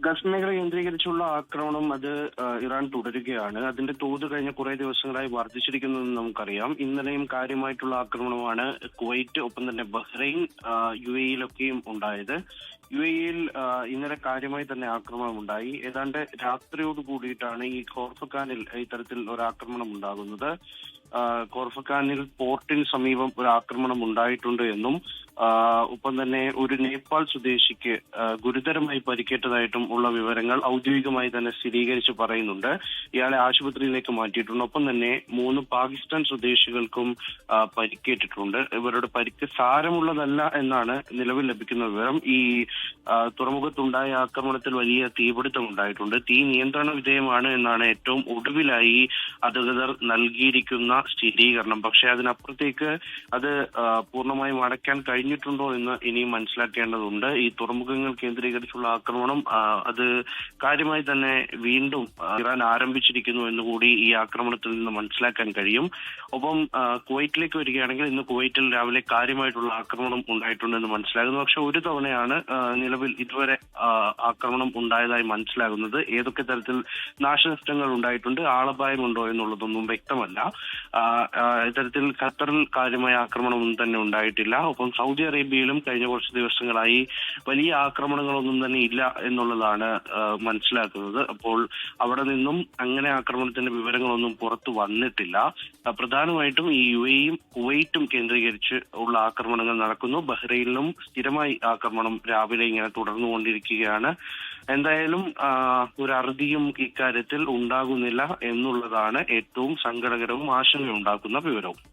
Gulf മേഖല കേന്ദ്രീകരിച്ചുള്ള ആക്രമണം ഇറാൻ തുടരുകയാണ്. അതിന്റെ തോത് കഴിഞ്ഞ കുറെ ദിവസങ്ങളായി വർദ്ധിച്ചിരിക്കുന്നതെന്ന് നമുക്കറിയാം. ഇന്നലെയും കാര്യമായിട്ടുള്ള ആക്രമണമാണ് കുവൈറ്റ്, ഒപ്പം തന്നെ ബഹ്റൈൻ, UAE-യിലൊക്കെയും ഉണ്ടായത്. UAE-യിൽ ഇന്നലെ കാര്യമായി തന്നെ ആക്രമണം ഉണ്ടായി. ഏതാണ്ട് രാത്രിയോട് കൂടിയിട്ടാണ് ഈ ഖോർഫഖാനിൽ ഇത്തരത്തിൽ ഒരു ആക്രമണം ഉണ്ടാകുന്നത്. ഖോർഫഖാനിൽ പോർട്ടിന് സമീപം ഒരു ആക്രമണം ഉണ്ടായിട്ടുണ്ട് എന്നും ഒപ്പം തന്നെ ഒരു നേപ്പാൾ സ്വദേശിക്ക് ഗുരുതരമായി പരിക്കേറ്റതായിട്ടും ഉള്ള വിവരങ്ങൾ ഔദ്യോഗികമായി തന്നെ സ്ഥിരീകരിച്ച് പറയുന്നുണ്ട്. ഇയാളെ ആശുപത്രിയിലേക്ക് മാറ്റിയിട്ടുണ്ട്. ഒപ്പം തന്നെ 3 പാകിസ്ഥാൻ സ്വദേശികൾക്കും പരിക്കേറ്റിട്ടുണ്ട്. ഇവരുടെ പരിക്ക് സാരമുള്ളതല്ല എന്നാണ് നിലവിൽ ലഭിക്കുന്ന വിവരം. ഈ തുറമുഖത്തുണ്ടായ ആക്രമണത്തിൽ വലിയ തീപിടുത്തം ഉണ്ടായിട്ടുണ്ട്. തീ നിയന്ത്രണ വിധേയമാണ് എന്നാണ് ഏറ്റവും ഒടുവിലായി അധികൃതർ നൽകിയിരിക്കുന്ന സ്ഥിരീകരണം. പക്ഷെ അതിനപ്പുറത്തേക്ക് അത് പൂർണ്ണമായും അടയ്ക്കാൻ കഴിഞ്ഞിട്ടുണ്ടോ എന്ന് ഇനിയും മനസ്സിലാക്കേണ്ടതുണ്ട്. ഈ തുറമുഖങ്ങൾ കേന്ദ്രീകരിച്ചുള്ള ആക്രമണം അത് കാര്യമായി തന്നെ വീണ്ടും ഇറാൻ ആരംഭിച്ചിരിക്കുന്നു എന്നുകൂടി ഈ ആക്രമണത്തിൽ നിന്ന് മനസ്സിലാക്കാൻ കഴിയും. ഒപ്പം കുവൈറ്റിലേക്ക് വരികയാണെങ്കിൽ ഇന്ന് കുവൈറ്റിൽ രാവിലെ കാര്യമായിട്ടുള്ള ആക്രമണം ഉണ്ടായിട്ടുണ്ടെന്ന് മനസ്സിലാകുന്നു. പക്ഷെ ഒരു തവണയാണ് നിലവിൽ ഇതുവരെ ആക്രമണം ഉണ്ടായതായി മനസ്സിലാകുന്നത്. ഏതൊക്കെ തരത്തിൽ നാശനഷ്ടങ്ങൾ ഉണ്ടായിട്ടുണ്ട്, ആളപായമുണ്ടോ എന്നുള്ളതൊന്നും വ്യക്തമല്ല. ഇത്തരത്തിൽ ഖത്തറിൽ കാര്യമായ ആക്രമണമൊന്നും തന്നെ ഉണ്ടായിട്ടില്ല. ഒപ്പം സൗദി അറേബ്യയിലും കഴിഞ്ഞ കുറച്ച് ദിവസങ്ങളായി വലിയ ആക്രമണങ്ങളൊന്നും തന്നെ ഇല്ല എന്നുള്ളതാണ് മനസ്സിലാക്കുന്നത്. അപ്പോൾ അവിടെ നിന്നും അങ്ങനെ ആക്രമണത്തിന്റെ വിവരങ്ങളൊന്നും പുറത്തു വന്നിട്ടില്ല. പ്രധാനമായിട്ടും ഈ UAE-യും കുവൈറ്റും കേന്ദ്രീകരിച്ച് ഉള്ള ആക്രമണങ്ങൾ നടക്കുന്നു. ബഹ്റൈനിലും സ്ഥിരമായി ആക്രമണം രാവിലെ ഇങ്ങനെ തുടർന്നുകൊണ്ടിരിക്കുകയാണ്. എന്തായാലും ഒരു അറുതിയും ഇക്കാര്യത്തിൽ ഉണ്ടാകുന്നില്ല എന്നുള്ളതാണ് ഏറ്റവും സങ്കടകരവും ആശങ്കയുണ്ടാക്കുന്ന വിവരവും.